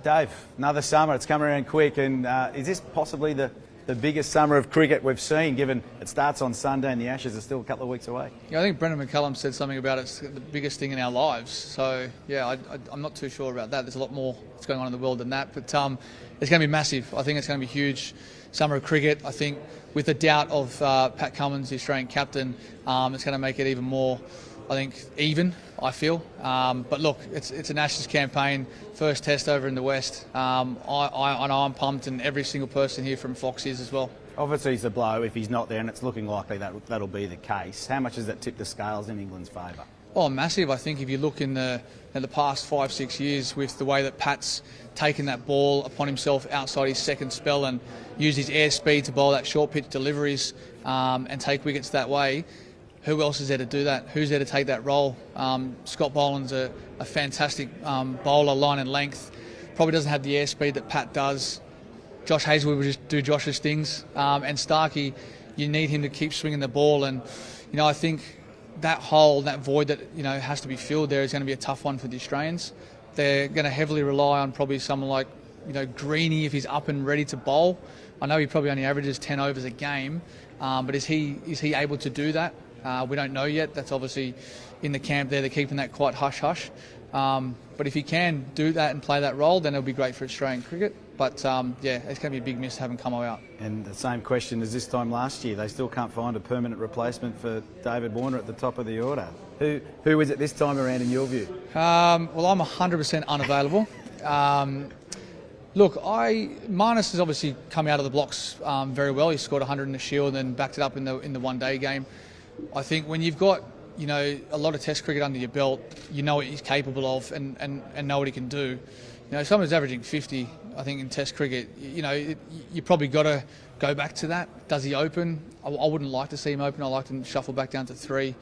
Dave, another summer, it's come around quick, and is this possibly the biggest summer of cricket we've seen, given it starts on Sunday and the Ashes are still a couple of weeks away? Yeah, I think Brendan McCullum said something about it's the biggest thing in our lives. So, yeah, I'm not too sure about that. There's a lot more that's going on in the world than that. But it's going to be massive. I think it's going to be huge summer of cricket. I think with the doubt of Pat Cummins, the Australian captain, it's going to make it even more, I think, even, I feel. But look, it's an Ashes campaign, first test over in the West. I know I'm pumped, and every single person here from Fox is as well. Obviously, it's a blow if he's not there, and it's looking likely that'll be the case. How much does that tip the scales in England's favour? Oh, massive. I think if you look in the past 5-6 years with the way that Pat's taken that ball upon himself outside his second spell and used his airspeed to bowl that short pitch deliveries and take wickets that way, who else is there to do that? Who's there to take that role? Scott Boland's a fantastic bowler, line and length. Probably doesn't have the airspeed that Pat does. Josh Hazlewood will just do Josh's things. And Starkey, you need him to keep swinging the ball. And, I think that hole, that void that, has to be filled there is going to be a tough one for the Australians. They're going to heavily rely on probably someone like, Greeny if he's up and ready to bowl. I know he probably only averages 10 overs a game, but is he able to do that? We don't know yet. That's obviously in the camp there. They're keeping that quite hush-hush. But if he can do that and play that role, then it'll be great for Australian cricket. But, it's going to be a big miss to have him come out. And the same question as this time last year. They still can't find a permanent replacement for David Warner at the top of the order. Who is it this time around in your view? Well, I'm 100% unavailable. Look, Marnus has obviously come out of the blocks very well. He scored 100 in the Shield and then backed it up in the one-day game. I think when you've got, a lot of Test cricket under your belt, you know what he's capable of and know what he can do. Someone who's averaging 50, I think, in Test cricket, you probably got to go back to that. Does he open? I wouldn't like to see him open. I like to shuffle back down to 3.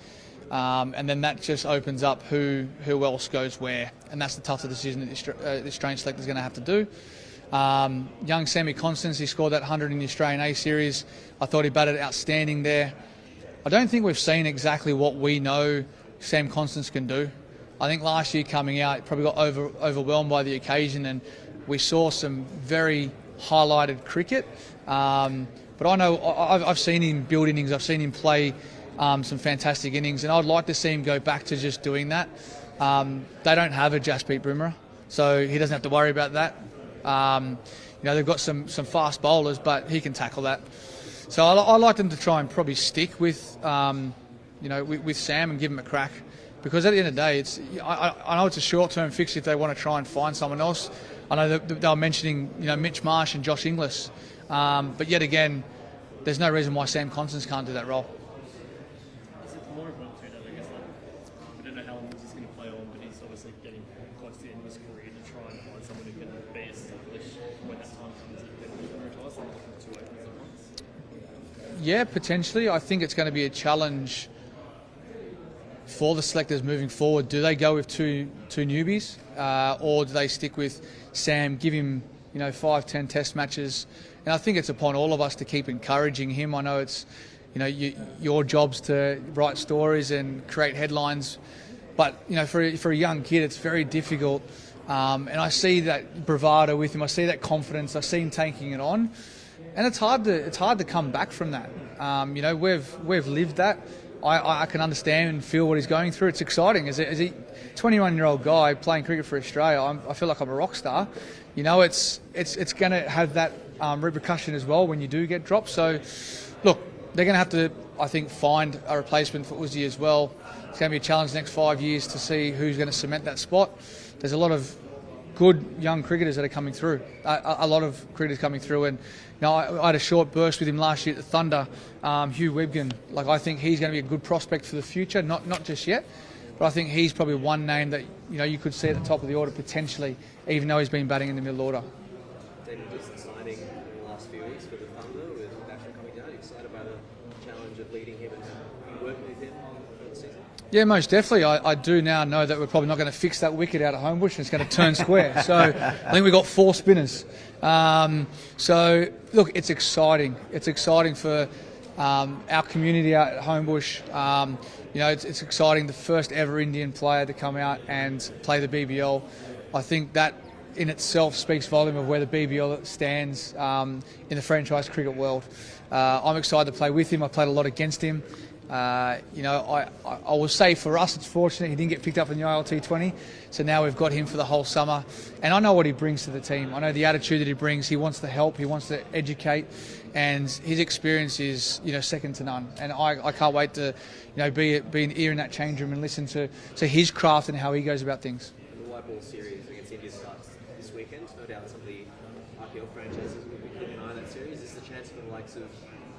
And then that just opens up who else goes where. And that's the tougher decision that the Australian selector is going to have to do. Young Sammy Constance, he scored that 100 in the Australian A Series. I thought he batted outstanding there. I don't think we've seen exactly what we know Sam Constance can do. I think last year coming out, probably got overwhelmed by the occasion, and we saw some very highlighted cricket. But I know I've seen him build innings. I've seen him play some fantastic innings, and I'd like to see him go back to just doing that. They don't have a Jasprit Bumrah, so he doesn't have to worry about that. They've got some fast bowlers, but he can tackle that. So I like them to try and probably stick with, with Sam and give him a crack, because at the end of the day, I know it's a short-term fix if they want to try and find someone else. I know that they were mentioning, Mitch Marsh and Josh Inglis, but yet again, there's no reason why Sam Constance can't do that role. Is it more of an opportunity, I guess, I don't know how long he's going to play on, but he's obviously getting close to the end of his career to try and find someone who can be established when that time comes and retire, so looking for 2 openers at once? Yeah, potentially. I think it's going to be a challenge for the selectors moving forward. Do they go with two newbies, or do they stick with Sam, give him 5-10 Test matches? And I think it's upon all of us to keep encouraging him. I know it's your job's to write stories and create headlines, but for a young kid, it's very difficult. And I see that bravado with him. I see that confidence. I see him taking it on. And it's hard to come back from that. We've lived that. I can understand and feel what he's going through. It's exciting. As a 21-year-old guy playing cricket for Australia, I feel like I'm a rock star. It's going to have that repercussion as well when you do get dropped. So, look, they're going to have to, I think, find a replacement for Uzi as well. It's going to be a challenge the next 5 years to see who's going to cement that spot. There's a lot of good young cricketers that are coming through. A lot of cricketers coming through, and I had a short burst with him last year at the Thunder. Hugh Webgen, I think he's going to be a good prospect for the future. Not just yet, but I think he's probably one name that you could see at the top of the order potentially, even though he's been batting in the middle order. David, just signing in the last few weeks for the Thunder with Basham coming down. Are you excited about the challenge of leading him and working with him for the season? Yeah, most definitely. I do now know that we're probably not going to fix that wicket out at Homebush and it's going to turn square. So I think we've got 4 spinners. So, look, it's exciting. It's exciting for our community out at Homebush. It's exciting, the first ever Indian player to come out and play the BBL. I think that in itself speaks volume of where the BBL stands in the franchise cricket world. I'm excited to play with him. I played a lot against him. I will say for us it's fortunate he didn't get picked up in the ILT20, so now we've got him for the whole summer, and I know what he brings to the team. I know the attitude that he brings. He wants to help, he wants to educate, and his experience is second to none, and I can't wait to be an ear in that change room and listen to his craft and how he goes about things. The white ball series against India starts this weekend. No doubt some of the IPL franchises will be keeping an eye on that series. Is this the chance for the likes of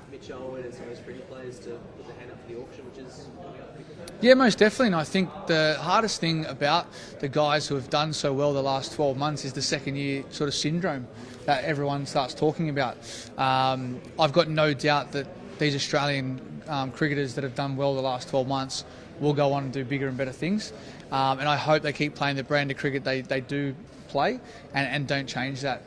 Mitch Owen and some of those pretty players to put their hand up for the auction, which is coming up? Yeah, most definitely. And I think the hardest thing about the guys who have done so well the last 12 months is the second year sort of syndrome that everyone starts talking about. I've got no doubt that these Australian cricketers that have done well the last 12 months will go on and do bigger and better things. And I hope they keep playing the brand of cricket they do play and don't change that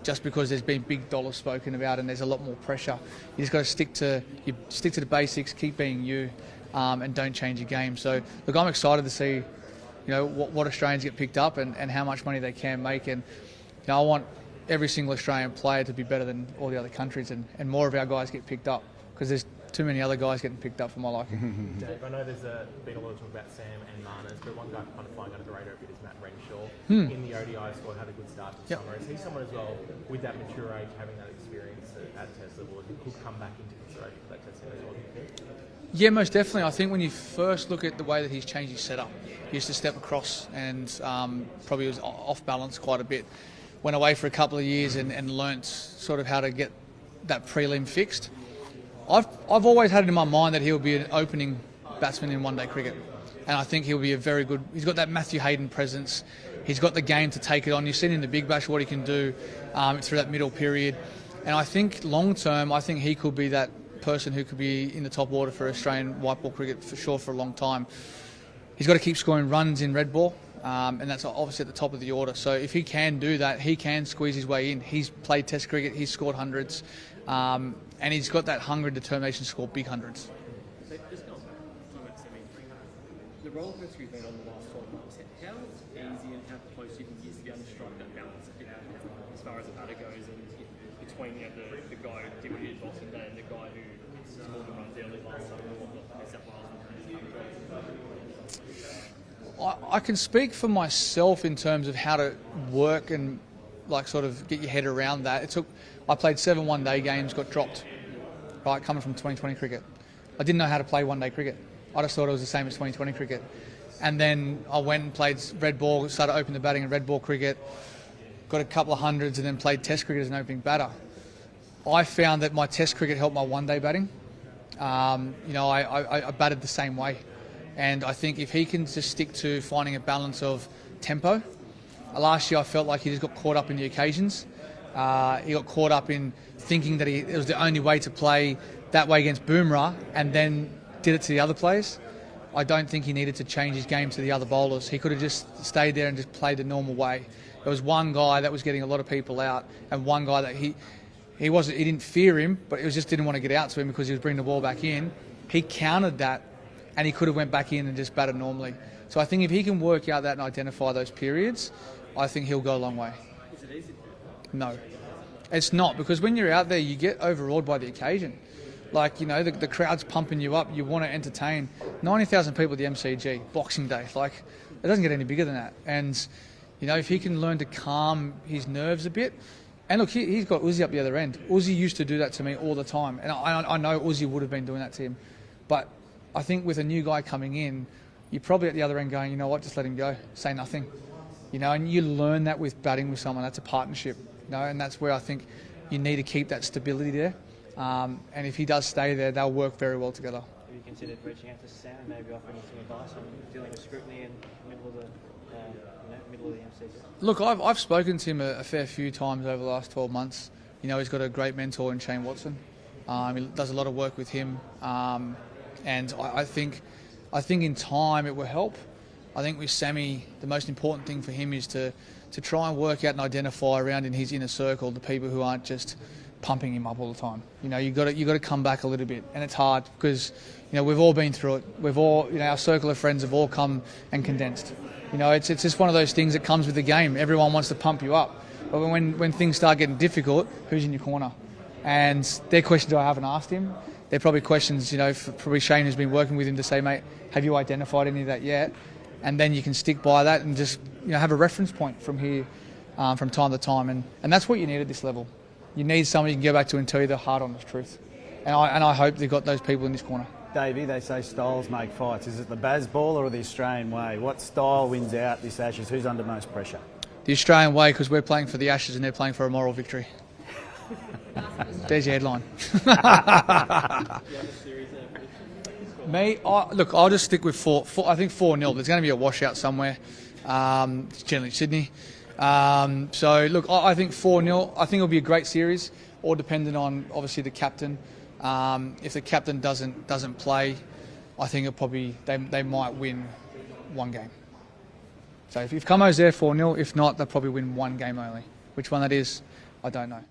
just because there's been big dollars spoken about and there's a lot more pressure. You just got to stick to the basics, keep being you, and don't change your game. So look, I'm excited to see what Australians get picked up and how much money they can make, and I want every single Australian player to be better than all the other countries, and more of our guys get picked up because there's too many other guys getting picked up for my liking. Dave, I know there's been a lot of talk about Sam and Marners, but one guy kind of flying under the radar a bit is Matt Renshaw. In the ODI squad, had a good start to summer. Is he someone as well with that mature age, having that experience at test level, who could come back into consideration for that testing as well? Yeah, most definitely. I think when you first look at the way that he's changed his setup, he used to step across and probably was off balance quite a bit. Went away for a couple of years and learnt sort of how to get that prelim fixed. I've always had it in my mind that he'll be an opening batsman in one-day cricket, and I think he'll be a very good. He's got that Matthew Hayden presence. He's got the game to take it on. You've seen in the Big Bash what he can do through that middle period, and I think long term, I think he could be that person who could be in the top order for Australian white ball cricket for sure for a long time. He's got to keep scoring runs in red ball, and that's obviously at the top of the order. So if he can do that, he can squeeze his way in. He's played Test cricket. He's scored hundreds. And he's got that hunger and determination to score big hundreds. So just going back to the roller coaster you've been on the last 12 months, how easy and how close do you think it is to be able to strike that balance as far as the batter goes, and between the guy who did what he did Boxing Day and the guy who scored the runs early last summer and whatnot for New South Wales? I can speak for myself in terms of how to work and sort of get your head around that. I played 7 one-day games, got dropped, right, coming from 2020 cricket. I didn't know how to play one-day cricket. I just thought it was the same as 2020 cricket. And then I went and played red ball, started opening the batting in red ball cricket, got a couple of hundreds, and then played Test cricket as an opening batter. I found that my Test cricket helped my one-day batting. I batted the same way. And I think if he can just stick to finding a balance of tempo. Last year I felt like he just got caught up in the occasions. He got caught up in thinking that it was the only way to play that way against Boomerang and then did it to the other players. I don't think he needed to change his game to the other bowlers. He could have just stayed there and just played the normal way. There was one guy that was getting a lot of people out, and one guy that he didn't fear him, but he just didn't want to get out to him because he was bringing the ball back in. He countered that, and he could have went back in and just batted normally. So I think if he can work out that and identify those periods, I think he'll go a long way. Is it easy? No, it's not, because when you're out there, you get overawed by the occasion. The crowd's pumping you up. You want to entertain 90,000 people at the MCG, Boxing Day. It doesn't get any bigger than that. And, if he can learn to calm his nerves a bit. And look, he's got Uzi up the other end. Uzi used to do that to me all the time. And I know Uzi would have been doing that to him. But I think with a new guy coming in, you're probably at the other end going, you know what, just let him go. Say nothing. And you learn that with batting with someone. That's a partnership. And that's where I think you need to keep that stability there. And if he does stay there, they'll work very well together. Have you considered reaching out to Sam and maybe offering him some advice on dealing with scrutiny in the middle of the MCG? Look, I've spoken to him a fair few times over the last 12 months. He's got a great mentor in Shane Watson. He does a lot of work with him, and I think in time it will help. I think with Sammy, the most important thing for him is to try and work out and identify around in his inner circle the people who aren't just pumping him up all the time. You got to come back a little bit, and it's hard because we've all been through it. We've all, our circle of friends have all come and condensed. You know, it's just one of those things that comes with the game. Everyone wants to pump you up. But when things start getting difficult, who's in your corner? And they're questions I haven't asked him. They're probably questions, you know, for probably Shane who's been working with him to say, mate, have you identified any of that yet? And then you can stick by that and just, you know, have a reference point from here, from time to time. And that's what you need at this level. You need someone you can go back to and tell you the hard, honest truth. And I hope they've got those people in this corner. Davey, they say styles make fights. Is it the Baz ball or the Australian way? What style wins out this Ashes? Who's under most pressure? The Australian way, because we're playing for the Ashes and they're playing for a moral victory. There's your headline. Me, I'll just stick with four. I think 4-0. There's going to be a washout somewhere. It's generally Sydney. So look, I think 4-0. I think it'll be a great series, all dependent on obviously the captain. If the captain doesn't play, I think it'll probably they might win one game. So if Camo's there 4-0, if not, they'll probably win one game only. Which one that is, I don't know.